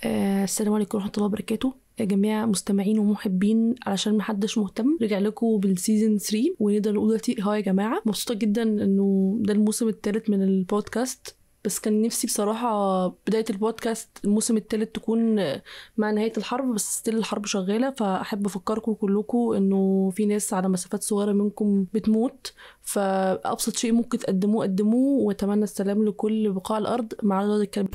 السلام عليكم ورحمة الله وبركاته يا جميع مستمعين ومحبين. علشان محدش مهتم رجع لكم بالسيزن 3 ونقدر نقول دلوقتي يا جماعة مبسوطة جدا انه ده الموسم الثالث من البودكاست. بس كان نفسي بصراحة بداية البودكاست الموسم الثالث تكون مع نهاية الحرب، بس ستيل الحرب شغالة. فأحب أفكركم كلكم إنه في ناس على مسافات صغيرة منكم بتموت، فأبسط شيء ممكن تقدموه وأتمنى السلام لكل بقاع الأرض مع رضا الكلب.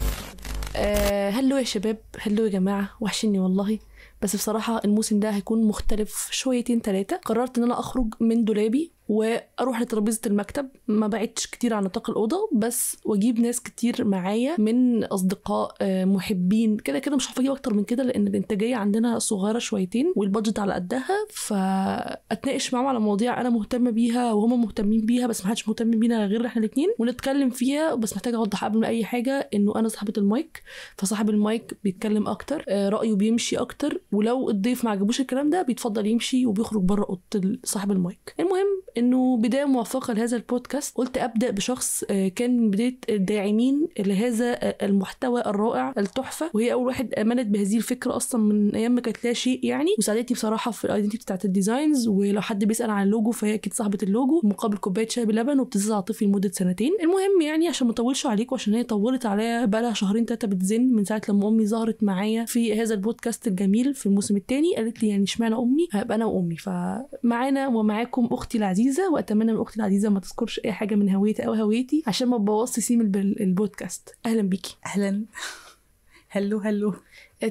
هلو يا شباب، هلو يا جماعة، وحشني والله. بس بصراحة الموسم ده هيكون مختلف شويتين 3. قررت ان انا اخرج من دولابي واروح لترابيزة المكتب، ما بعدتش كتير عن نطاق الأوضة بس، واجيب ناس كتير معايا من اصدقاء محبين. كده مش هفاجئ اكتر من كده لان الانتاجية عندنا صغيرة شويتين والبادجت على قدها، فاتناقش معاهم على مواضيع انا مهتمة بيها وهم مهتمين بيها، بس ما حدش مهتم بينا غير احنا الاثنين، ونتكلم فيها. بس محتاجة اوضح قبل اي حاجة انه انا صاحبة المايك، فصاحب المايك بيتكلم اكتر، رأيه بيمشي اكتر، ولو الضيف ما عجبوش الكلام ده بيتفضل يمشي وبيخرج بره اوضه صاحب المايك. المهم انه بدايه موفقه لهذا البودكاست قلت ابدا بشخص كان من بدايه الداعمين لهذا المحتوى الرائع التحفه، وهي اول واحد امنت بهذه الفكره اصلا من ايام ما كانت لا شيء يعني، وساعدتني بصراحه في الايدنتي بتاعت الديزاينز. ولو حد بيسال عن اللوجو فهي اكيد صاحبه اللوجو مقابل كوبايه شاي بلبن وبتزيد عاطفي لمده 2 سنين. المهم يعني عشان ما اطولش عليكم، عشان هي طولت عليا بقى 2 3 بتزن من ساعه لما امي ظهرت معايا في هذا البودكاست الجميل في الموسم الثاني. قالت لي يعني اشمعنى امي؟ هبقى انا وامي. فمعانا ومعاكم اختي العزيزه، واتمنى من اختي العزيزه ما تذكرش اي حاجه من هويتي او هويتي عشان ما تبوظش سيم البودكاست. اهلا بيكي. اهلا. هلو.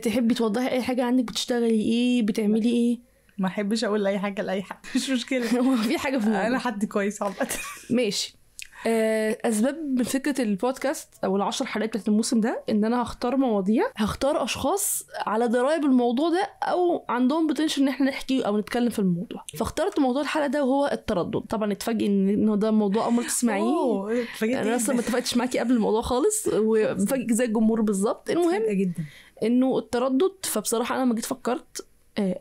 تحبي توضحي اي حاجه عنك؟ بتشتغلي ايه؟ بتعملي ايه؟ ما احبش اقول اي حاجه لاي حد، مش مشكله. في حاجه في الموضوع. انا حد كويس عامه. ماشي. اسباب من فكره البودكاست او ال10 حلقات بتاعت الموسم ده ان انا هختار مواضيع، هختار اشخاص على درايه بالموضوع ده او عندهم بوتنشال ان احنا نحكي او نتكلم في الموضوع. فاخترت موضوع الحلقه ده وهو التردد. طبعا اتفاجئ انه ده موضوع اول مره تسمعيه. انا اصلا ما اتفقتش معاكي قبل الموضوع خالص، ومفاجئ زي الجمهور بالظبط. المهم جدا انه التردد. فبصراحه انا لما جيت فكرت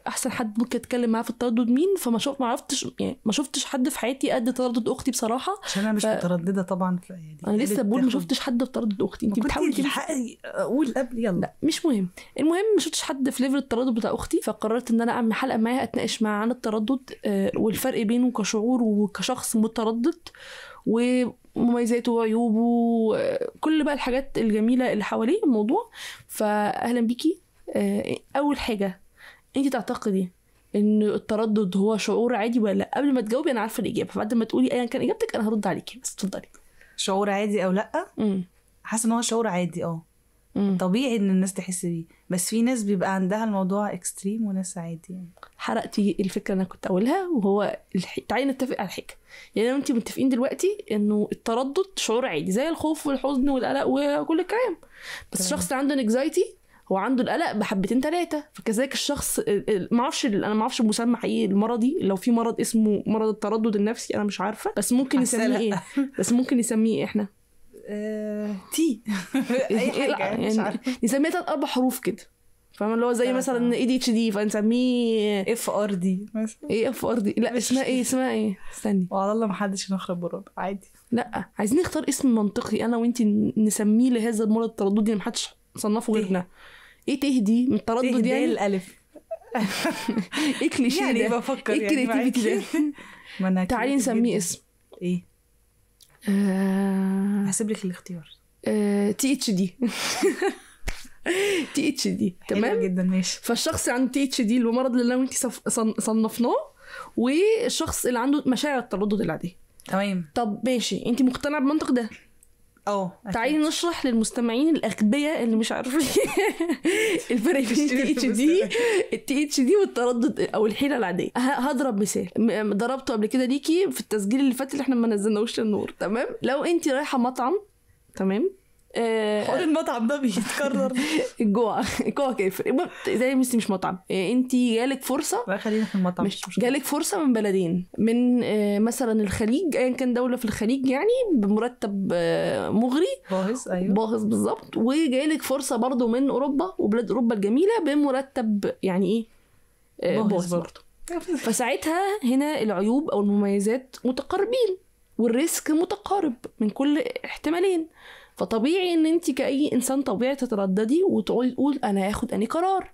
احسن حد ممكن اتكلم معاه في التردد مين، فما شوف ما شفتش حد في حياتي قد تردد اختي بصراحه، عشان انا مش متردده طبعا في دي. انا لسه بقول ما شفتش حد في تردد اختي. انت بتحاولي تلحقي اقول قبل؟ يلا لا مش مهم. المهم ما شفتش حد في ليفل التردد بتاع اختي، فقررت ان انا اعمل حلقه معاها اتناقش معاها عن التردد والفرق بينه كشعور وكشخص متردد ومميزاته وعيوبه، كل بقى الحاجات الجميله اللي حواليه الموضوع. فاهلا بيكي. اول حاجه، انت تعتقدي ان التردد هو شعور عادي ولا لا؟ قبل ما تجاوبي انا عارفه الاجابه، فبعد ما تقولي ايا كان اجابتك انا هرد عليكي، بس اتفضلي. شعور عادي او لا؟ حاسه ان هو شعور عادي. طبيعي ان الناس تحس بيه، بس في ناس بيبقى عندها الموضوع اكستريم وناس عادي يعني. حرقتي الفكره اللي انا كنت اقولها، وهو تعالي نتفق على حاجه. يعني انت متفقين دلوقتي انه التردد شعور عادي زي الخوف والحزن والقلق وكل الكلام، بس الشخص اللي عنده انكزايتي هو عنده القلق بحبتين 3. فكذلك الشخص انا ما اعرفش المسمى حقيقي المرضي، لو في مرض اسمه مرض التردد النفسي انا مش عارفه، بس ممكن نسميه ايه؟ بس ممكن نسميه احنا تي اي حاجه يعني نسميه 3 4 حروف كده، فاهم؟ اللي هو زي مثلا ADHD فنسميه FRD مثلا. ايه FRD؟ لا اسمها ايه استني والله الله ما حدش نخرب براد عادي. لا عايزين نختار اسم منطقي انا وانتي نسميه لهذا المرض الترددي اللي ما حدش صنفه غيرنا. ايه تهدي من التردد يعني؟ الالف. ايه كليشيه يعني ده؟ بفكر ايه الكرياتيفيتي ده؟ تعالي نسميه اسم ايه. هسيب لك الاختيار. THD. THD تمام جدا ماشي. فالشخص عنده THD المرض اللي انا وانتي صنفناه، والشخص اللي عنده مشاعر التردد العاديه. تمام. طب ماشي، انتي مقتنعه بالمنطق ده؟ تعالي نشرح للمستمعين الأغبياء اللي مش عارفين الفرق بين الTHD والتردد أو الحيلة العادية. هضرب مثال ضربته قبل كده ليكي في التسجيل اللي فات اللي احنا ما نزلناهوش للنور. تمام؟ لو انتي رايحة مطعم، تمام؟ حوار المطعم ده بيتكرر. الجوع كافر زي مش مطعم. انتي جالك فرصه، لا خلينا في المطعم، مش جالك فرصه من بلدين، من مثلا الخليج، ايا كان دوله في الخليج يعني، بمرتب مغري باهظ. ايوه باهظ بالظبط. وجالك فرصه برضو من اوروبا وبلاد اوروبا الجميله بمرتب يعني ايه باهظ برضو. فساعتها هنا العيوب او المميزات متقاربين والريسك متقارب من كل احتمالين. فطبيعي ان انت كأي انسان طبيعي تترددي وتقولي تقول انا هاخد اني قرار.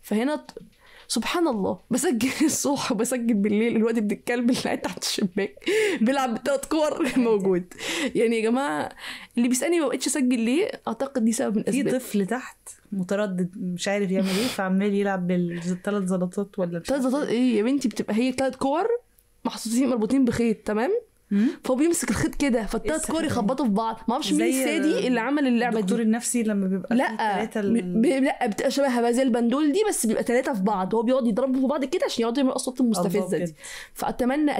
فهنا سبحان الله بسجل الصبح وبسجل بالليل، الوقت ابن الكلب اللي قاعد تحت الشباك بيلعب بالثلاث كور موجود. يعني يا جماعه اللي بيسالني ما بقتش اسجل ليه، اعتقد دي سبب من الاسباب. في طفل تحت متردد مش عارف يعمل ايه، فعمال يلعب بالثلاث زلطات ولا 3 زلطات ايه يا بنتي؟ بتبقى هي 3 كور محطوطين مربوطين بخيط، تمام؟ فهو بيمسك الخيط كده فالثلاث كور يخبطوا في بعض. ما اعرفش مين السادي اللي عمل اللعبه دي. الدكتور النفسي لما بيبقى لا لا بتبقى شبهها بقى زي البندول دي، بس بيبقى 3 في بعض، هو بيقعد يضربوا في بعض كده عشان يقعدوا يعملوا اصوات المستفزه دي. فاتمنى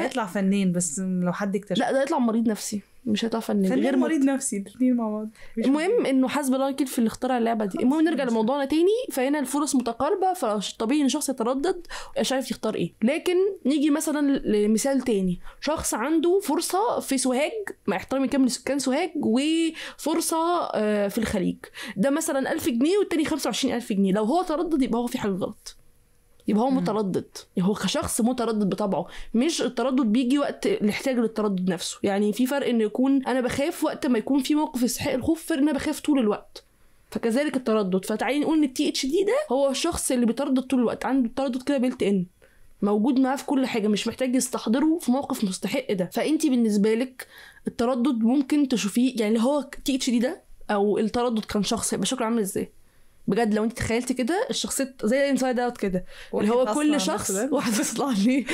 يطلع فنان، بس لو حد اكتشف. لا ده يطلع مريض نفسي، مش هيطلع فنان غير مريض نفسي، الاثنين مع بعض. المهم انه حسب الله الوكيل في اللي اخترع اللعبه دي. المهم نرجع لموضوعنا تاني. فهنا الفرص متقاربه، فطبيعي ان شخص يتردد مش عارف يختار ايه. لكن نيجي مثلا لمثال تاني، شخص عنده فرصه في سوهاج، مع احترامي كامل لسكان سوهاج، وفرصه في الخليج، ده مثلا 1000 جنيه والتاني 25,000 جنيه. لو هو تردد يبقى هو في حاجه غلط، يبقى هو متردد. هو كشخص متردد بطبعه، مش التردد بيجي وقت الاحتياج للتردد نفسه. يعني في فرق ان يكون انا بخاف وقت ما يكون في موقف يستحق الخوف، فرق ان انا بخاف طول الوقت. فكذلك التردد. فتعالي نقول ان التي اتش دي ده هو الشخص اللي بيتردد طول الوقت، عنده التردد كده بيلت ان موجود معاه في كل حاجه، مش محتاج يستحضره في موقف مستحق ده. فانتي بالنسبه لك التردد ممكن تشوفيه، يعني اللي هو تي اتش دي ده او التردد كان شخص هيبقى شكله عامل ازاي بجد؟ لو انت تخيلتي كده الشخصيه زي انسايد اوت كده، اللي هو كل شخص واحد بيطلع ليه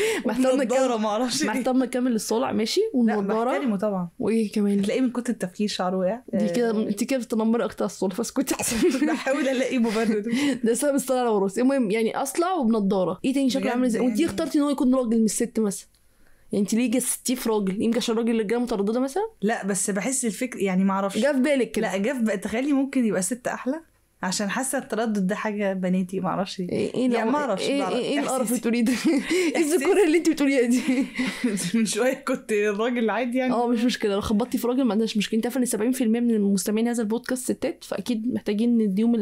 محترمه كامل للصلع ماشي، والنضاره محترمه طبعا. وايه كمان تلاقيه من كتر التفكير شعره وقع دي كده. انت كده بتنمري اكتر الصلع، فاسكتي احسن. بحاول الاقي مبرر. ده سبب الصلع على راسي. المهم يعني اصلع وبنضاره. ايه تاني شكله عامل ازاي؟ وانت اخترتي ان هو يكون راجل مش ست مثلا، يعني انت ليه جستيه في راجل؟ يمكن عشان الراجل اللي جايه متردده مثلا. لا بس بحس الفكر يعني ما اعرفش جه في بالك كده. لا جه في تخيلي ممكن يبقى ست احلى، عشان حاسه التردد ده حاجه بناتي ما اعرفش ايه يعني ما اعرفش ايه القرف اللي بتقوليه ده؟ ايه الذكوره اللي انت بتقوليها دي؟ من شويه كنت الراجل عادي يعني. مش مشكله لو خبطتي في راجل ما عندناش مشكله. انت عارفه ان 70% من المستمعين هذا البودكاست ستات، فاكيد محتاجين نديهم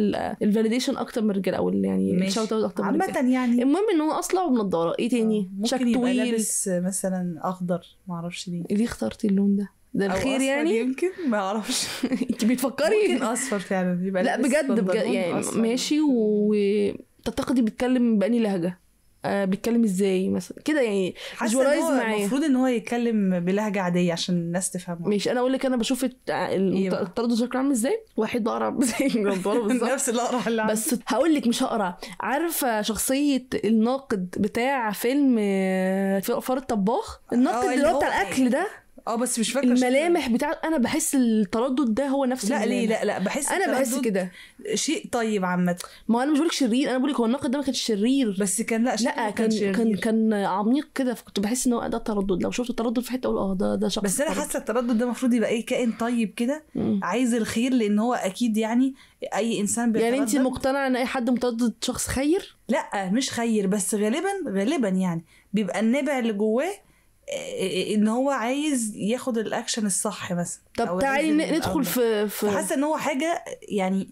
الفاليديشن اكتر من الرجاله، او يعني الشوت اوت اكتر من الرجاله يعني. المهم ان هو اصلع وبنضاره. ايه تاني؟ شكل طويل، لابس مثلا اخضر ما اعرفش ليه اخترتي اللون ده الخير يعني. يمكن ما اعرفش. انت بتفكري ممكن اصفر فعلا يبقى. لا بجد يعني ماشي. وتعتقدي بيتكلم بأني لهجه؟ بيتكلم ازاي مثلا كده يعني؟ فيجوالايز معايا. المفروض ان هو يتكلم بلهجه عاديه عشان الناس تفهمه. ماشي. انا اقول لك انا بشوف التردد شكله عامل ازاي. واحد بقرا زي الجداره بالظبط، نفس القرع اللي عندي. بس هقول لك مش هقرا. عارفه شخصيه الناقد بتاع فيلم فار الطباخ، الناقد اللي هو بتاع الاكل ده؟ بس مش فاكره الملامح بتاعه. انا بحس التردد ده هو نفس لا ليه لا بحس انا بحس كده شيء طيب عامه. ما انا مش بقولك شرير، انا بقولك هو الناقد ده ما كانش شرير، بس كان لا كان عميق كده. فكنت بحس ان هو ده تردد. لو شفت التردد في حته اقول ده شخص. بس انا حاسه التردد ده المفروض يبقى ايه، كائن طيب كده عايز الخير، لان هو اكيد يعني اي انسان بيتردد. يعني انت مقتنعه ان اي حد متردد شخص خير؟ لا مش خير، بس غالبا يعني بيبقى النابع اللي جواه ان هو عايز ياخد الاكشن الصح مثلا. طب تعالي ندخل في حاسه ان هو حاجه يعني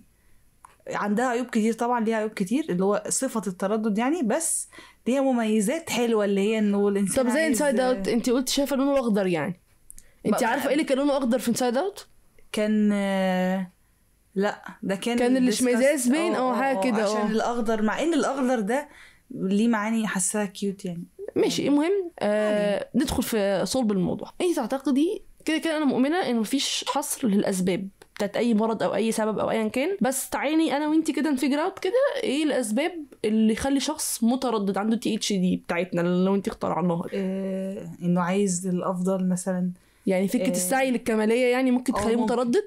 عندها عيوب كتير طبعا، ليها عيوب كتير اللي هو صفه التردد يعني، بس ليها مميزات حلوه اللي هي انه الانسان. طب زي انسايد اوت انت قلت شايفه لونه اخضر، يعني انت عارفه ايه اللي كان لونه اخضر في انسايد اوت؟ كان لا ده كان الاشمئزاز باين حاجه كده. عشان الاخضر، مع ان الاخضر ده ليه معاني حاساها كيوت يعني. ماشي. المهم ندخل في صلب الموضوع. انت تعتقدي كده انا مؤمنه ان مفيش حصر للاسباب بتاعت اي مرض او اي سبب او ايا كان، بس تعالي انا وانت كده نفجر اوت كده ايه الاسباب اللي يخلي شخص متردد عنده تي اتش دي بتاعتنا لو انت اخترعناها. انه عايز الافضل مثلا، يعني فكره السعي للكماليه يعني ممكن تخليه متردد.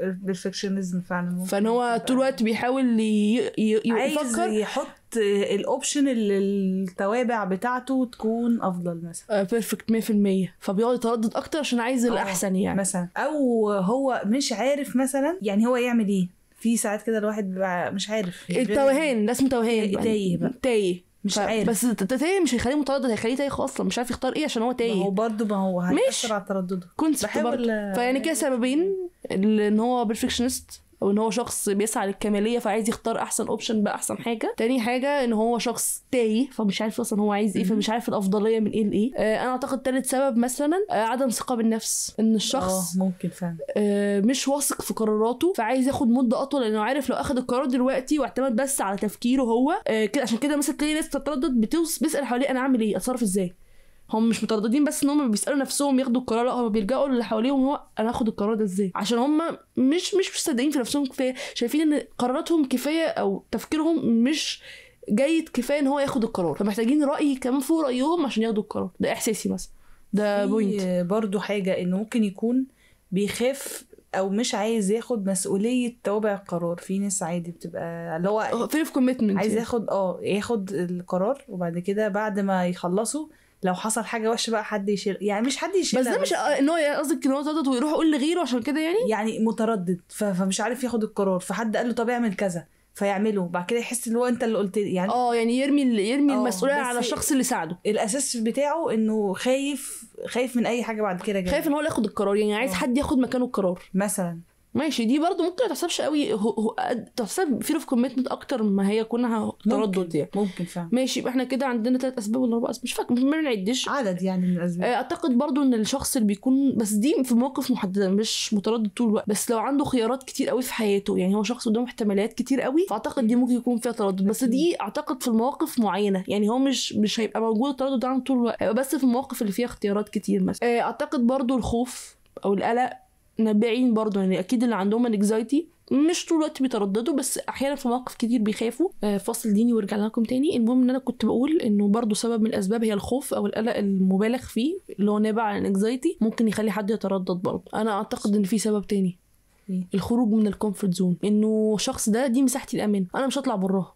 البرفكشنزم فعلا. فان هو طول الوقت بيحاول يفكر يحط الاوبشن اللي التوابع بتاعته تكون افضل مثلا بيرفكت 100%، فبيقعد يتردد اكتر عشان عايز الاحسن يعني مثلا. او هو مش عارف مثلا يعني هو يعمل ايه. في ساعات كده الواحد بيبقى مش عارف. التوهان ده اسمه توهان. تايه مش عارف. بس التايه مش هيخليه متردد، هيخليه تايه اصلا مش عارف يختار ايه عشان هو تايه. ما هو هيأثر على تردده. كنت فيعني كده سببين، ان هو بيرفكشنست او ان هو شخص بيسعى للكماليه فعايز يختار احسن اوبشن باحسن حاجه. تاني حاجه ان هو شخص تايه فمش عارف اصلا هو عايز ايه، فمش عارف الافضليه من ايه لايه. انا اعتقد تالت سبب مثلا عدم ثقه بالنفس، ان الشخص ممكن فعلا مش واثق في قراراته فعايز ياخد مده اطول، لانه عارف لو اخد القرار دلوقتي واعتمد بس على تفكيره هو كده. عشان كده مثلا تلاقي ناس بتتردد بيسال حواليه انا اعمل ايه، اتصرف ازاي. هم مش مترددين بس ان هم بيسالوا نفسهم ياخدوا القرار، لا هم بيلجأوا للي حواليهم هو انا هاخد القرار ده ازاي، عشان هم مش مصدقين في نفسهم كفايه، شايفين ان قراراتهم كفايه او تفكيرهم مش جيد كفايه ان هو ياخد القرار، فمحتاجين راي كمان فوق رايهم عشان ياخدوا القرار. ده احساسي مثلا، ده بوينت. برضو حاجه انه ممكن يكون بيخاف او مش عايز ياخد مسؤوليه توابع القرار. في ناس عادي بتبقى اللي هو في كوميتمنت عايز ياخد القرار، وبعد كده بعد ما يخلصوا لو حصل حاجه وحشه بقى حد يشيل، يعني مش حد يشيل، بس ده مش ان هو قصدك ان هو تردد ويروح يقول لغيره عشان كده يعني متردد فمش عارف ياخد القرار، فحد قال له طب اعمل كذا فيعمله، بعد كده يحس ان هو انت اللي قلت يعني يعني يرمي المسؤوليه على الشخص اللي ساعده. الاساس بتاعه انه خايف من اي حاجه بعد كده جاي. خايف ان هو اللي ياخد القرار، يعني عايز حد ياخد مكانه القرار مثلا. ماشي، دي برضو ممكن ما تحسبش قوي، تحسب fear of commitment اكتر ما هي كونها تردد يعني. ممكن فعلا. ماشي، يبقى احنا كده عندنا 3 اسباب ولا 4 اسباب مش فاكر، ما بنعدش عدد يعني من الاسباب. اعتقد برضو ان الشخص اللي بيكون بس دي في مواقف محدده مش متردد طول الوقت، بس لو عنده خيارات كتير قوي في حياته، يعني هو شخص قدامه احتمالات كتير قوي، فاعتقد دي ممكن يكون فيها تردد، بس دي اعتقد في المواقف معينه، يعني هو مش هيبقى موجود التردد عنده طول الوقت، هيبقى بس في المواقف اللي فيها اختيارات كتير مثلا. اعتقد برضو الخوف او القلق نابعين برضو، يعني اكيد اللي عندهم انكزايتي مش طول الوقت بيترددوا، بس احيانا في مواقف كتير بيخافوا. فاصل ديني وارجع لكم تاني. المهم ان انا كنت بقول انه برضو سبب من الاسباب هي الخوف او القلق المبالغ فيه اللي هو نابع عن الانكزايتي، ممكن يخلي حد يتردد برضو. انا اعتقد ان في سبب تاني، الخروج من الكومفورت زون، انه الشخص ده دي مساحتي الامان، انا مش هطلع براها،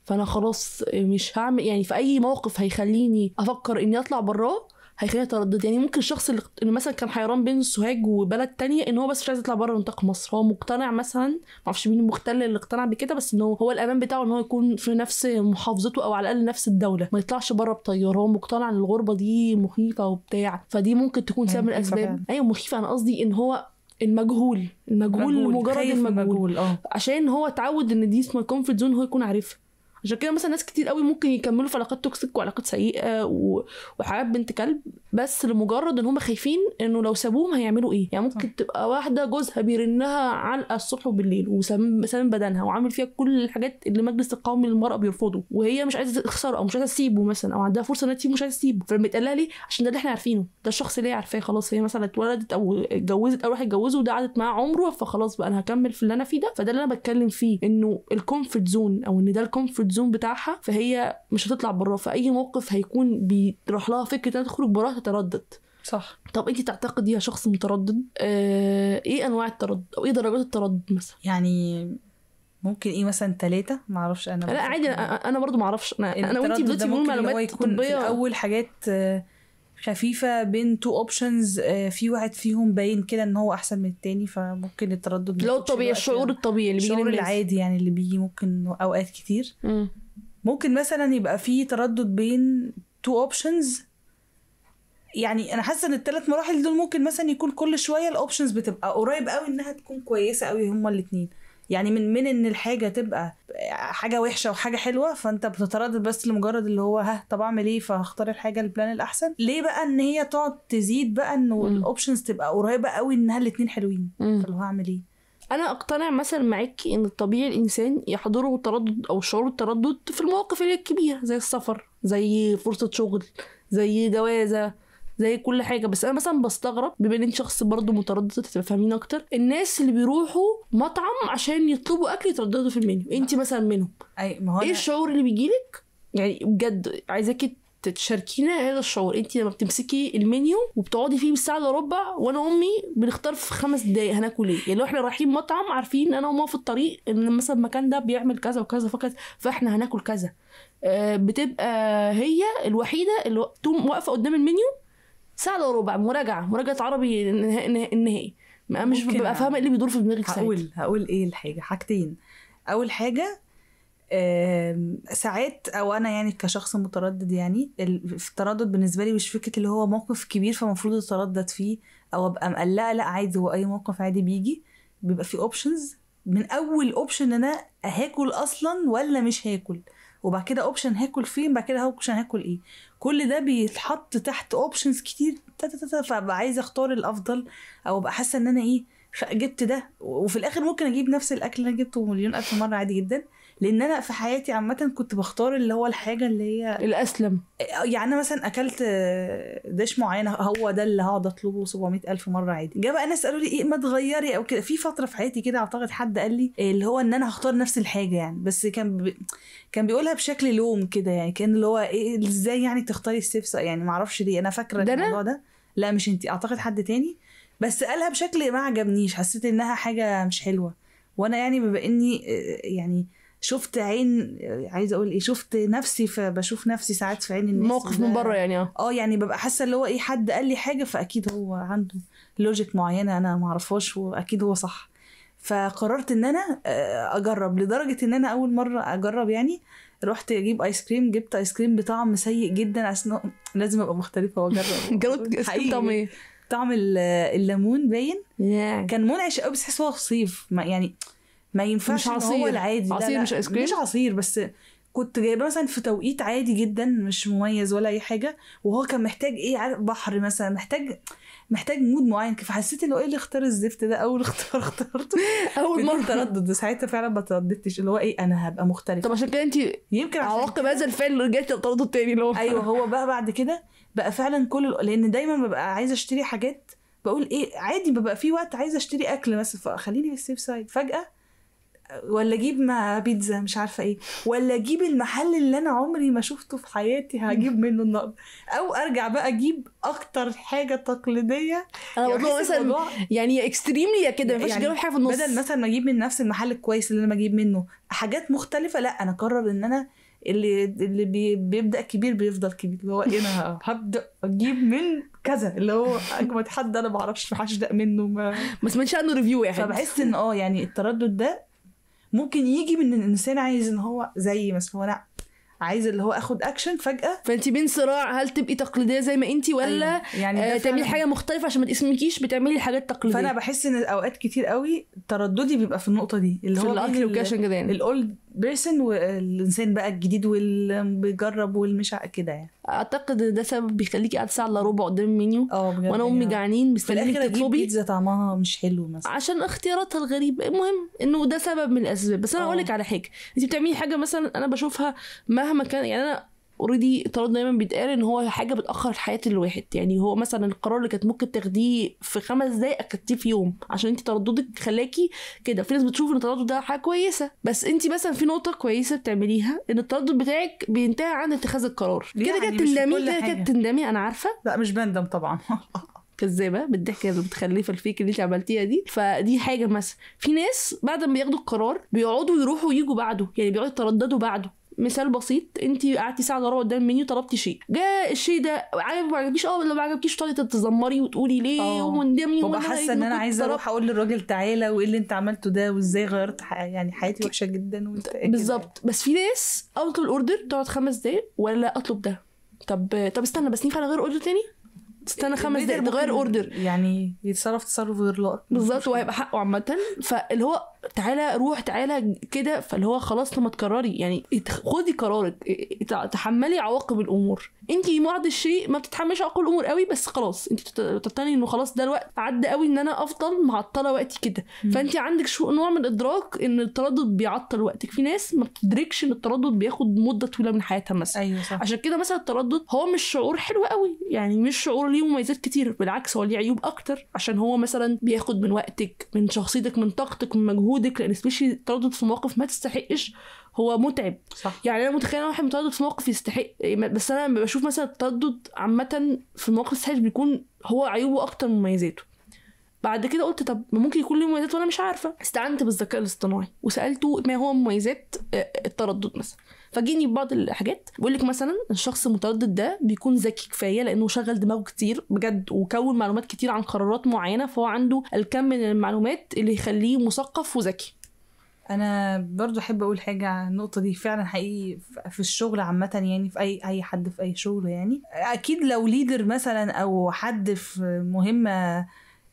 فانا خلاص مش هعمل، يعني في اي موقف هيخليني افكر اني اطلع براه هيخليني اتردد. يعني ممكن الشخص اللي مثلا كان حيران بين سوهاج وبلد تانية ان هو بس مش عايز يطلع بره منطقه مصر، هو مقتنع مثلا، معرفش مين المختل اللي اقتنع بكده، بس انه هو الامان بتاعه ان هو يكون في نفس محافظته او على الاقل نفس الدوله، ما يطلعش بره بطياره، هو مقتنع ان الغربه دي مخيفه وبتاع، فدي ممكن تكون سبب من الاسباب. ايوه مخيفه، انا قصدي ان هو المجهول لمجرد المجهول عشان هو اتعود ان دي اسمها كومفورت زون، هو يكون عارفها. عشان كده مثلا ناس كتير قوي ممكن يكملوا في علاقات توكسيك وعلاقات سيئه وحياه بنت كلب، بس لمجرد ان هم خايفين انه لو سابوهم هيعملوا ايه. يعني ممكن تبقى واحده جوزها بيرنها علقه الصبح وبالليل وسامم بدنها وعامل فيها كل الحاجات اللي المجلس القومي للمراه بيرفضه، وهي مش عايزه تخسره او مش عايزه تسيبه مثلا، او عندها فرصه انها تسيبه مش عايزه تسيبه، فلما يتقال لها ليه؟ عشان ده اللي احنا عارفينه، ده الشخص اللي هي عارفاه خلاص، هي مثلا اتولدت او اتجوزت او راح يتجوزه وده قعدت معاه عمره، فخلاص بقى انا هكمل في اللي انا فيه ده. فده اللي انا بتكلم فيه، انه الكومفورت زون او ان ده الكومفورت زون بتاعها، فهي مش هتطلع براه، في اي موقف هيكون بيروح لها فكره انها تخرج براه تتردد. صح. طب انت تعتقدي يا شخص متردد ايه انواع التردد او ايه درجات التردد مثلا؟ يعني ممكن ايه مثلا 3، معرفش انا. لا عادي، انا برضو معرفش، انا وانتي دلوقتي بنقول معلومات طبيه. في اول حاجات خفيفه بين 2 اوبشنز، في واحد فيهم باين كده ان هو احسن من التاني، فممكن التردد لو الطبيعي، الشعور الطبيعي اللي بيجي الشعور العادي يعني اللي بيجي ممكن اوقات كتير. ممكن مثلا يبقى في تردد بين 2 اوبشنز، يعني انا حاسه ان ال3 مراحل دول ممكن مثلا يكون كل شويه الاوبشنز بتبقى قريب قوي انها تكون كويسه قوي هما الاثنين، يعني من ان الحاجه تبقى حاجه وحشه وحاجه حلوه، فانت بتتردد بس لمجرد اللي هو طب اعمل ايه، فهختار الحاجه البلان الاحسن. ليه بقى ان هي تقعد تزيد بقى انه الاوبشنز تبقى قريبه قوي انها الاثنين حلوين، فلو هعمل ايه؟ انا اقتنع مثلا معاكي ان الطبيعي الانسان يحضره التردد او شعور التردد في المواقف اللي الكبيره، زي السفر، زي فرصه شغل، زي جوازه، زي كل حاجه. بس انا مثلا بستغرب، بما ان انت شخص برضو متردد تفهمين اكتر، الناس اللي بيروحوا مطعم عشان يطلبوا اكل يترددوا في المنيو، انت مثلا منهم. ايه الشعور اللي بيجيلك؟ يعني بجد عايزاكي تشاركينا هذا الشعور. انت لما بتمسكي المنيو وبتقعدي فيه بالساعه الا ربع، وانا وامي بنختار في 5 دقايق هناكل ايه، يعني لو احنا رايحين مطعم عارفين انا وما في الطريق ان مثلا المكان ده بيعمل كذا وكذا فكذا، فاحنا هناكل كذا، بتبقى هي الوحيده اللي تقوم واقفه قدام المنيو ساعه الا ربع مراجعه عربي النهائي، مش ببقى فاهمه ايه اللي بيدور في دماغك ساعتها. هقول ايه حاجتين. اول حاجه ساعات، او انا يعني كشخص متردد، يعني التردد بالنسبه لي مش فكره اللي هو موقف كبير فمفروض اتردد فيه او ابقى مقلقه، لا عادي، هو اي موقف عادي بيجي بيبقى فيه اوبشنز من اول اوبشن ان انا هاكل اصلا ولا مش هاكل، وبعد كده اوبشن هاكل فين، بعد كده اوبشن هاكل ايه، كل ده بيتحط تحت اوبشنز كتير فبقى عايزه اختار الافضل، او ابقى حاسه ان انا ايه جبت ده، وفي الاخر ممكن اجيب نفس الاكل اللي انا جبته مليون الف مره عادي جدا، لان انا في حياتي عامه كنت بختار اللي هو الحاجه اللي هي الاسلم. يعني انا مثلا اكلت ديش معينه هو ده اللي هقعد اطلبه 700 الف مره عادي، جه بقى ناس قالوا لي ايه ما تغيري او كده، في فتره في حياتي كده اعتقد حد قال لي اللي هو ان انا هختار نفس الحاجه يعني، بس كان بيقولها بشكل لوم كده يعني، كان اللي هو ايه ازاي يعني تختاري السيف يعني ما اعرفش ليه، انا فاكره الموضوع ده لا مش انتي، اعتقد حد تاني، بس قالها بشكل ما عجبنيش، حسيت انها حاجه مش حلوه، وانا يعني بما اني يعني شفت عين، عايزه اقول ايه، شفت نفسي فبشوف نفسي ساعات في عين الناس، موقف من بره يعني. يعني ببقى حاسه اللي هو ايه حد قال لي حاجه فاكيد هو عنده لوجيك معينه انا ما اعرفهاش واكيد هو صح، فقررت ان انا اجرب، لدرجه ان انا اول مره اجرب يعني رحت اجيب ايس كريم، جبت ايس كريم بطعم سيء جدا عشان لازم ابقى مختلفه واجرب. جربت ايس كريم طعم ايه؟ طعم الليمون باين كان منعش قوي، بس حس هو صيف يعني ما ينفعش ان هو العادي، عصير مش ايس كريم، مش عصير، بس كنت جايبه مثلا في توقيت عادي جدا مش مميز ولا اي حاجه، وهو كان محتاج ايه عارف بحر مثلا، محتاج مود معين، كيف حسيت انه ايه اللي اختار الزفت ده اول اختار اخترته اول مره تردد، ساعتها فعلا ما ترددتش اللي هو ايه انا هبقى مختلف. طب عشان كده انت يمكن عواقب هذا الفعل رجعتي للتردد تاني اللي هو ايوه هو بقى بعد كده بقى فعلا لان دايما ببقى عايزه اشتري حاجات، بقول ايه عادي ببقى في وقت عايزه اشتري اكل مثلا فخليني في السيف سايد، فجاه ولا اجيب مع بيتزا مش عارفه ايه، ولا اجيب المحل اللي انا عمري ما شفته في حياتي هجيب منه النهارده، او ارجع بقى اجيب اكتر حاجه تقليديه. انا بقول مثلا يعني اكستريملي يا كده ما ينفعش اجيب حاجه في النص، بدل مثلا ما اجيب من نفس المحل الكويس اللي انا بجيب منه حاجات مختلفه، لا انا قرر ان انا اللي بيبدا كبير بيفضل كبير، اللي هو انا هبدا اجيب من كذا اللي هو اجمد حد انا ما اعرفش هشدق منه ما سمعتش عنه ريفيو يعني، فبحس ان يعني التردد ده ممكن يجي من الانسان عايز ان هو زي مثلا انا عايز اللي هو اخد اكشن فجاه، فانت بين صراع هل تبقي تقليديه زي ما انت ولا أيوة. يعني تعملي حاجه مختلفه عشان ما تسمكيش بتعملي حاجات تقليديه. فانا بحس ان اوقات كتير قوي ترددي بيبقى في النقطه دي اللي هو الاكل وكاشن كده يعني الاولد بيرسون والانسان بقى الجديد واللي بيجرب والمش كده يعني. اعتقد ده سبب بيخليكي قاعده ساعه الا ربع قدام المنيو وانا امي جعانين مستنيين تطلبي بيتزا طعمها مش حلو مثلا عشان اختياراتها الغريبه. المهم انه ده سبب من الاسباب. بس انا اقول لك على حاجه، انت بتعملي حاجه مثلا انا بشوفها مهما كان، يعني انا اوريدي التردد دايما بيتقال ان هو حاجه بتاخر حياه الواحد، يعني هو مثلا القرار اللي كانت ممكن تاخديه في 5 دقايق اخدتيه في يوم عشان انت ترددك خلاكي كده. في ناس بتشوف ان التردد ده حاجه كويسه، بس انت مثلا في نقطه كويسه بتعمليها ان التردد بتاعك بينتهي عند اتخاذ القرار. كده كده تندمي، كده تندمي، انا عارفه. لا مش بندم طبعا كذابه بالضحكه المتخلفه الفيك اللي انت عملتيها دي. فدي حاجه مثلا في ناس بعد ما بياخدوا القرار بيقعدوا يروحوا ويجوا بعده، يعني بيقعدوا يترددوا بعده. مثال بسيط، انت قعدتي ساعه ورا قدام المنيو طلبتي شيء، جاء الشيء ده عجبك ما عجبكيش، ولا ما عجبكيش تقعدي تتذمري وتقولي ليه ومندمي وببقى حاسه ان انا عايزه اروح اقول للراجل تعالى وايه اللي انت عملته ده وازاي غيرت يعني حياتي وحشه جدا بالظبط. بس في ناس اطلب الاوردر تقعد 5 دقايق ولا اطلب ده، طب استنى بس ينفع اغير اوردر تاني، استنى 5 دقايق تغير اوردر، يعني يتصرف تصرف غير لائق بالظبط وهيبقى حقه عامه. فاللي هو تعالى روح تعالى كده، فاللي هو خلاص لما تكرري يعني خدي قرارك، تحملي عواقب الامور. انت بعض الشيء ما بتتحملش عواقب الامور قوي، بس خلاص انت تقتنعي انه خلاص ده الوقت عدى قوي ان انا افضل معطله وقتي كده. فانت عندك نوع من الادراك ان التردد بيعطل وقتك. في ناس ما بتدركش ان التردد بياخد مده طويله من حياتها مثلا. أيوة صح. عشان كده مثلا التردد هو مش شعور حلو قوي، يعني مش شعور ليه مميزات كتير، بالعكس هو ليه عيوب اكتر، عشان هو مثلا بياخد من وقتك، من شخصيتك، من طاقتك، من مجهودك، لان سبيشلي التردد في مواقف ما تستحقش هو متعب. صح. يعني انا متخيله واحد متردد في موقف يستحق، بس انا بشوف مثلا التردد عامه في المواقف السهله بيكون هو عيوبه اكتر من مميزاته. بعد كده قلت طب ممكن يكون له مميزات وانا مش عارفه، استعنت بالذكاء الاصطناعي وسالته ما هو مميزات التردد مثلا. فجيني ببعض الحاجات بيقول لك مثلا الشخص المتردد ده بيكون ذكي كفايه لانه شغل دماغه كتير بجد وكون معلومات كتير عن قرارات معينه، فهو عنده الكم من المعلومات اللي يخليه مثقف وذكي. انا برضو احب اقول حاجه عن النقطه دي، فعلا حقيقي في الشغل عامه، يعني في اي حد في اي شغل، يعني اكيد لو ليدر مثلا او حد في مهمه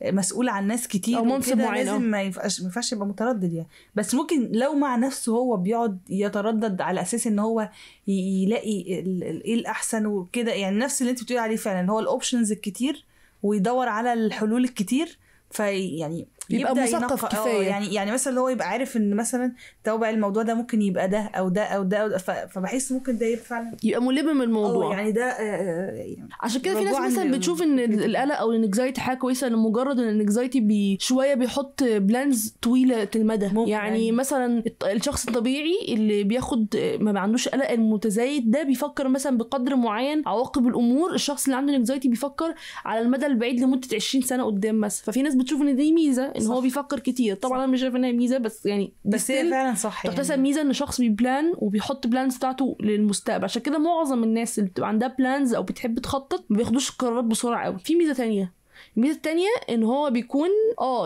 مسؤول عن ناس كتير او منصب معين لازم ما ينفعش يبقى متردد يعني. بس ممكن لو مع نفسه هو بيقعد يتردد على اساس ان هو يلاقي ايه الاحسن وكده يعني، نفس اللي انت بتقولي عليه فعلا، هو الاوبشنز الكتير ويدور على الحلول الكتير، يعني يبقى مثقف كفايه يعني مثلا هو يبقى عارف ان مثلا توبع الموضوع ده ممكن يبقى ده او ده او ده, أو ده فبحس ممكن ده يبقى فعلا يبقى ملم من الموضوع يعني ده يعني عشان كده في ناس مثلا بتشوف ان القلق او الانكزايتي حاجه كويسه لمجرد ان الانكزايتي شويه بيحط بلانز طويله المدى يعني مثلا الشخص الطبيعي اللي بياخد ما عندوش قلق المتزايد ده بيفكر مثلا بقدر معين عواقب الامور. الشخص اللي عنده الانكزايتي بيفكر على المدى البعيد لمده 20 سنه قدام مثلا. ففي ناس بتشوف ان دي ميزه ان هو بيفكر كتير. طبعا انا مش شايفه انها ميزه بس يعني بس هي فعلا صح يعني تحتسب ميزه ان شخص بيبلان وبيحط بلانز بتاعته للمستقبل. عشان كده معظم الناس اللي بتبقى عندها بلانز او بتحب تخطط ما بياخدوش قرارات بسرعه قوي. في ميزه تانية، الميزه التانية ان هو بيكون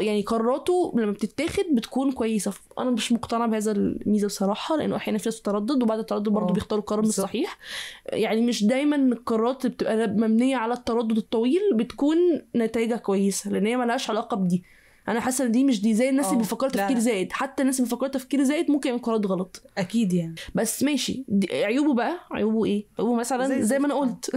يعني قراراته لما بتتاخد بتكون كويسه. انا مش مقتنعه بهذا الميزه بصراحه، لانه احيانا في ناس تردد وبعد التردد برضه بيختاروا القرار مش صحيح. يعني مش دايما القرارات اللي بتبقى مبنيه على التردد الطويل بتكون نتائجها كويسه، لان هي ملهاش علاقه بدي. انا حاسه ان دي مش دي زي الناس اللي بيفكروا تفكير زائد. حتى الناس اللي بيفكروا تفكير زائد ممكن يعملوا قرارات غلط اكيد يعني. بس ماشي. عيوبه بقى عيوبه ايه؟ عيوبه مثلا زي ما انا قلت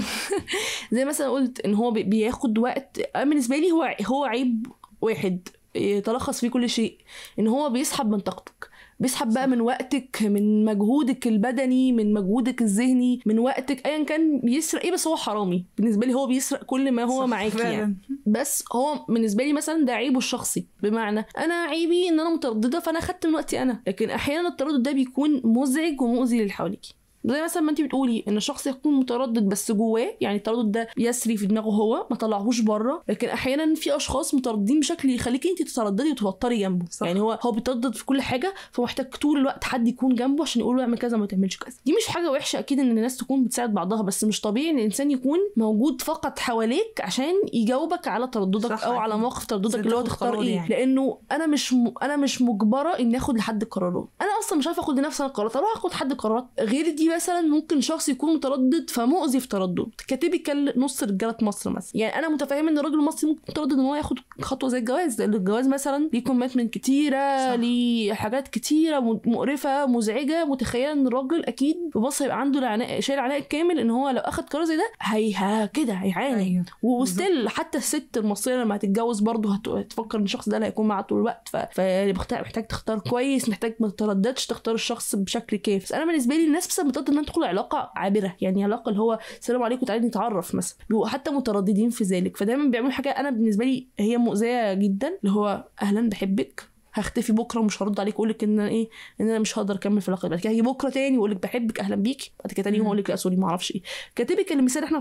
زي مثلا قلت ان هو بياخد وقت. بالنسبه لي هو عيب واحد يتلخص فيه كل شيء، ان هو بيسحب من طاقتك، بيسحب بقى من وقتك، من مجهودك البدني، من مجهودك الذهني، من وقتك ايا كان. بيسرق ايه؟ بس هو حرامي بالنسبه لي، هو بيسرق كل ما هو معاكي يعني. بس هو بالنسبه لي مثلا ده عيبه الشخصي، بمعنى انا عيبي ان انا متردده فانا اخدت من وقتي انا. لكن احيانا التردد ده بيكون مزعج ومؤذي للي حواليكي. زي مثلا ما انت بتقولي ان الشخص يكون متردد بس جواه، يعني التردد ده يسري في دماغه هو ما طلعهوش بره. لكن احيانا في اشخاص مترددين بشكل يخليكي انت تترددي وتوتري جنبه. صح. يعني هو بيتردد في كل حاجه، فمحتاج طول الوقت حد يكون جنبه عشان يقول له اعمل كذا ما تعملش كذا. دي مش حاجه وحشه اكيد ان الناس تكون بتساعد بعضها، بس مش طبيعي ان الانسان يكون موجود فقط حواليك عشان يجاوبك على ترددك او على موقف ترددك اللي هو تختار ايه يعني. لانه انا مش مجبره اني اخد لحد قرارات. انا اصلا مش عارفه اخد لنفسي قرارات، اروح اخد حد قرارات غير دي. مثلا ممكن شخص يكون متردد فمؤذي في تردد. كاتبي نص رجاله مصر مثلا. يعني انا متفاهمه ان الراجل المصري ممكن متردد ان هو ياخد خطوه زي الجواز، لان الجواز مثلا ليه كومات من كتيره، ليه حاجات كتيره مقرفه مزعجه. متخيله ان الراجل اكيد ببص هيبقى عنده شايل العناء الكامل ان هو لو اخد قرار زي ده كده هيعاني. أيوه. وستيل حتى الست المصريه لما هتتجوز برضه هتفكر ان الشخص ده اللي هيكون معاها طول الوقت. محتاج تختار كويس، محتاج ما تترددش تختار الشخص بشكل كيف. بس انا بالنسبه لي الناس بس بتقدر ان تدخل علاقه عابره، يعني علاقه اللي هو السلام عليكم تعالي نتعرف مثلا، بيبقوا حتى مترددين في ذلك. فدايما بيعملوا حاجه انا بالنسبه لي هي مؤذيه جدا، اللي هو اهلا بحبك، هختفي بكره ومش هرد عليك اقول لك ان انا مش هقدر اكمل في العلاقه. بعد كده هيجي بكره تاني واقول لك بحبك اهلا بيكي، بعد كده تاني يوم اقول لك لا سوري ما اعرفش ايه. كاتبك المثال احنا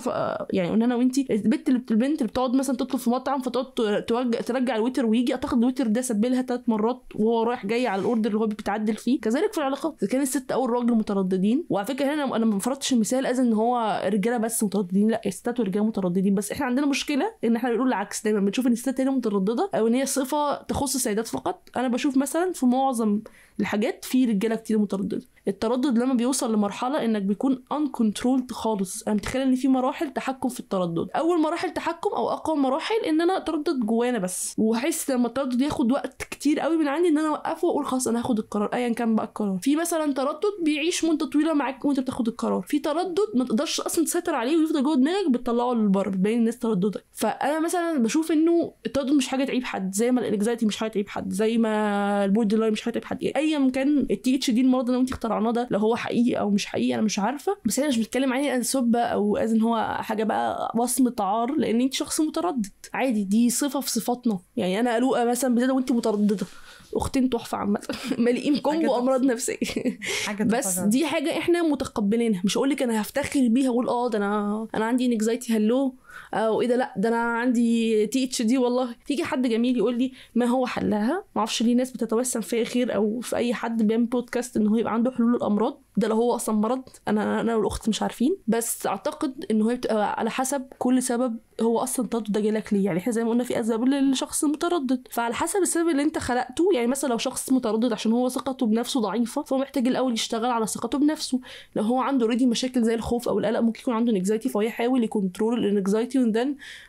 يعني قلنا انا وانتي البنت اللي بتقعد مثلا تطلب في مطعم فتقعد ترجع الويتر ويجي اعتقد الويتر ده سبلها 3 مرات وهو رايح جاي على الاوردر اللي هو بيتعدل فيه. كذلك في العلاقات اذا كان الست او الراجل مترددين. وعلى فكره هنا انا ما فرضتش المثال ان هو رجاله بس مترددين، لا الستات والرجاله مترددين. بس احنا عندنا مشكله ان احنا بنقول العكس، دايما بنشوف ان الستات هنا متردده او ان هي صفه تخص السيدات فقط. انا بشوف مثلا في معظم الحاجات في رجاله كتير متردده. التردد لما بيوصل لمرحله انك بيكون uncontrolled خالص. انا متخيله ان في مراحل تحكم في التردد. اول مراحل تحكم او اقوى مراحل ان انا اتردد جوانا بس، واحس لما التردد ياخد وقت كتير قوي من عندي ان انا اوقفه واقول خلاص انا هاخد القرار ايا كان بقى القرار. في مثلا تردد بيعيش مده طويله معاك وانت بتاخد القرار. في تردد ما تقدرش اصلا تسيطر عليه ويفضل جوه دماغك بتطلعه للبر بين الناس ترددك. فانا مثلا بشوف انه التردد مش حاجه تعيب حد، زي ما الانكزايتي مش حاجه تعيب حد، زي ما البوردر لاين مش حاجه تعيب حد. ايا كان التي اتش دي المرض اللي انت اخترعناه ده لو هو حقيقي او مش حقيقي انا مش عارفه. بس انا مش بتكلم عليه از سبه او از ان هو حاجه بقى وصمه عار، لان انت شخص متردد عادي. دي صفه في صفاتنا. يعني انا قلوقه مثلا بجد وانت متردده، اختين تحفه عامه مليئين كومبو امراض نفسيه بس دي حاجه احنا متقبلينها. مش هقول لك انا هفتخر بيها واقول ده انا عندي انكزايتي هلو او ايه ده، لا ده انا عندي تي اتش دي. والله تيجي حد جميل يقول لي ما هو حلها. ما اعرفش ليه ناس بتتوسم فيا خير او في اي حد بيعمل بودكاست ان هو يبقى عنده حلول الامراض. ده لو هو اصلا مرض انا والاخت مش عارفين. بس اعتقد ان هو بتبقى على حسب كل سبب هو اصلا التردد ده جالك ليه. يعني احنا زي ما قلنا في اسباب للشخص المتردد، فعلى حسب السبب اللي انت خلقته. يعني مثلا لو شخص متردد عشان هو ثقته بنفسه ضعيفه فهو محتاج الاول يشتغل على ثقته بنفسه. لو هو عنده اوريدي مشاكل زي الخوف او القلق ممكن يكون عنده انكزايتي فهو يحاول يكنترول الانكزايتي anxiety and then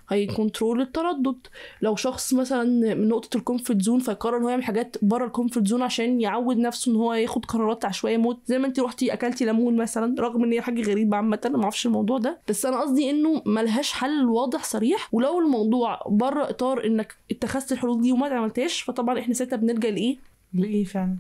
هيكنترول التردد. لو شخص مثلا من نقطه الكومفورت زون فيقرر ان هو يعمل حاجات بره الكومفورت زون عشان يعود نفسه ان هو ياخد قرارات عشوائيه موت، زي ما انت روحتي اكلتي ليمون مثلا، رغم ان هي حاجه غريبه عامه ما اعرفش الموضوع ده، بس انا قصدي انه ملهاش حل واضح صريح. ولو الموضوع بره اطار انك اتخذت الحلول دي وما عملتهاش، فطبعا احنا ساعتها بنلجا لايه فعلا.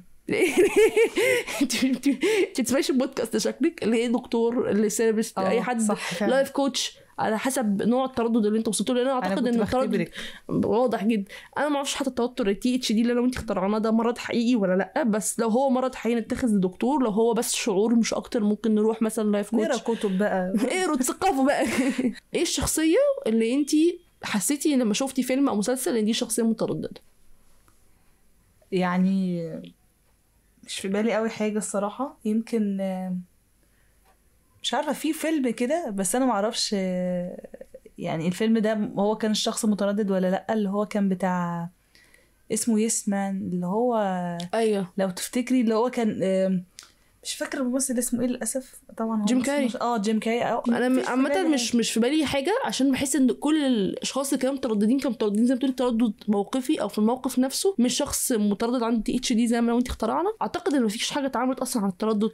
انت بتسمعيش البودكاست شكلك، اللي هي دكتور، اللي سيرفيس، اي حد لايف كوتش، على حسب نوع التردد اللي انت وصلت له. انا اعتقد ان التردد واضح جدا. انا ما اعرفش حتى التوتر THD اللي انا وانت اخترعناه ده مرض حقيقي ولا لا، بس لو هو مرض حقيقي نتخذ لدكتور، لو هو بس شعور مش اكتر ممكن نروح مثلا لايف كوتش، نقرا كتب بقى، اقروا تثقفوا بقى. ايه الشخصيه اللي انت حسيتي لما شفتي فيلم او مسلسل ان دي شخصيه متردده؟ يعني مش في بالي قوي حاجه الصراحه. يمكن مش عارفه، في فيلم كده بس انا ما اعرفش يعني الفيلم ده هو كان الشخص متردد ولا لا، اللي هو كان بتاع اسمه يسمان، اللي هو ايوه لو تفتكري، اللي هو كان مش فاكره الممثل اسمه ايه للاسف طبعا. جيم كاري. جيم كاري. انا عامه مش في بالي حاجه، عشان بحس ان كل الاشخاص اللي كانوا مترددين زي ما بتقولي تردد موقفي او في الموقف نفسه، مش شخص متردد عنده THD زي ما لو انت اخترعنا. اعتقد ان مفيش حاجه اتعملت اصلا عن التردد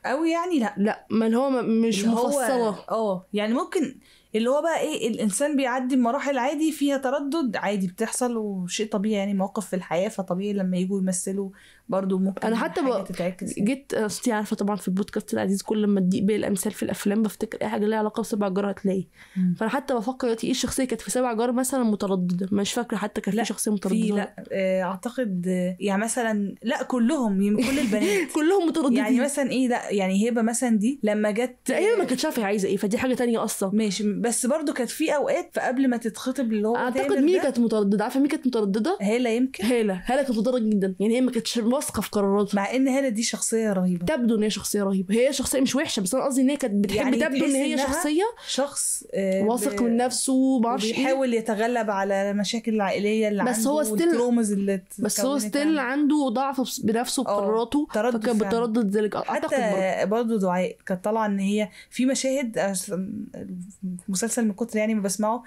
قوي يعني. لا ما اللي هو مش مفصله. يعني ممكن اللي هو بقى ايه، الانسان بيعدي بمراحل عادي فيها تردد عادي بتحصل وشيء طبيعي، يعني موقف في الحياه، فطبيعي لما يجوا يمثلوا برضو ممكن انا حتى جيت اصلي عارفه طبعا في البودكاست العزيز كل لما اديك بيه الامثال في الافلام بفتكر اي حاجه ليها علاقه بسبع جار هتلاقي. فانا حتى بفكر دلوقتي ايه الشخصيه كانت في سبع جار مثلا متردده، مش فاكره حتى كان في شخصيه متردده. لا اعتقد يعني مثلا لا كلهم كل البنات كلهم مترددين. يعني مثلا ايه، لا يعني هبه مثلا دي لما جت هي ما كانتش عارفه عايزه ايه، فدي حاجه تانية اصلا. ماشي، بس برضو كانت في اوقات فقبل ما تتخطب اللي هو اعتقد مين كانت متردده، عارفه مين كانت متردده؟ هالة. يمكن هالة كانت متردده جدا، يعني هي ما كانتش واثقه في قراراتها، مع ان هالة دي شخصيه رهيبه. تبدو ان هي شخصيه رهيبه، هي شخصيه مش وحشه، بس انا قصدي ان هي كانت بتحب يعني تبدو ان هي شخص واثق من نفسه، ما اعرفش بيحاول يتغلب على المشاكل العائليه اللي بس عنده، هو والترومز اللي بس هو ستيل عنده ضعف بنفسه وقراراته، فكان بتردد ذلك. حتى برضه دعاء كانت طالعه ان هي في مشاهد مسلسل من كتر يعني ما بسمعه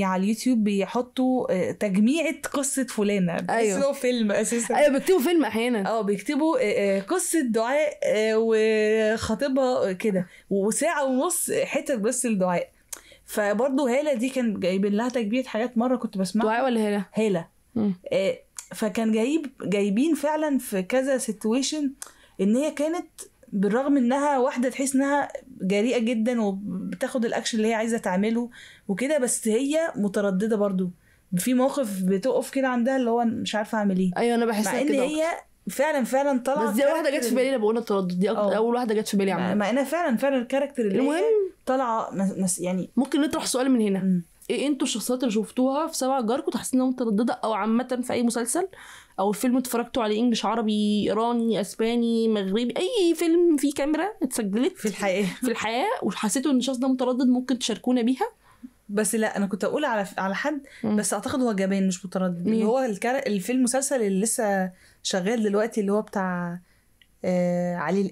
على اليوتيوب بيحطوا تجميعة قصه فلانه. ايوه فيلم اساسا. ايوه بيكتبوا فيلم احيانا، بيكتبوا قصه دعاء وخطيبها كده، وساعه ونص حته بس لدعاء. فبرضه هالة دي كان جايبين لها تجميعة حاجات. مره كنت بسمعها. دعاء ولا هالة فكان جايبين فعلا في كذا سيتويشن ان هي كانت بالرغم انها واحده تحس انها جريئه جدا وبتاخد الاكشن اللي هي عايزه تعمله وكده، بس هي متردده برضو في موقف بتقف كده عندها اللي هو مش عارفه اعمل ايه. ايوه انا بحس كده، مع ان هي فعلا طالعه. بس دي واحده جت في بالي، انا بقول التردد دي اول واحده جت في بالي عامه. مع انها فعلا الكاركتر اللي المهم طالعه يعني. ممكن نطرح سؤال من هنا. ايه انتوا الشخصيات اللي شفتوها في سبع جار كنتوا حاسين انها متردده، او عامه في اي مسلسل او فيلم اتفرجتوا عليه، انجلش، عربي، ايراني، اسباني، مغربي، اي فيلم فيه كاميرا اتسجلت في الحياه وحسيتوا ان الشخص ده متردد، ممكن تشاركونا بيها؟ بس لا انا كنت اقول على حد بس اعتقد هو جبان مش متردد. اللي هو الفيلم المسلسل اللي لسه شغال دلوقتي اللي هو بتاع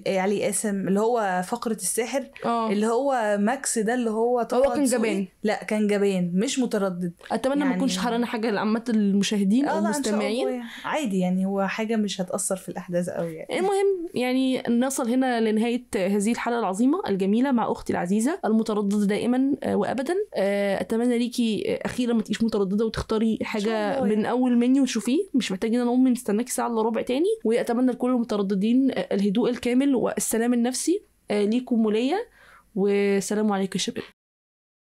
علي قاسم، اللي هو فقرة الساحر. اللي هو ماكس ده اللي هو كان جبان. لا كان جبان مش متردد. اتمنى يعني ما اكونش حرقنا حاجه لعامه المشاهدين او المستمعين. عادي يعني هو حاجه مش هتاثر في الاحداث قوي يعني. المهم يعني نصل هنا لنهايه هذه الحلقه العظيمه الجميله مع اختي العزيزه المتردده دائما وابدا. اتمنى ليكي اخيرا ما تبقيش متردده وتختاري حاجه من اول منيو وتشوفيه، مش محتاجين نقوم نستناكي ساعه الا ربع تاني. واتمنى لكل المترددين الهدوء الكامل والسلام النفسي ليكم وليا، والسلام عليكم يا شباب.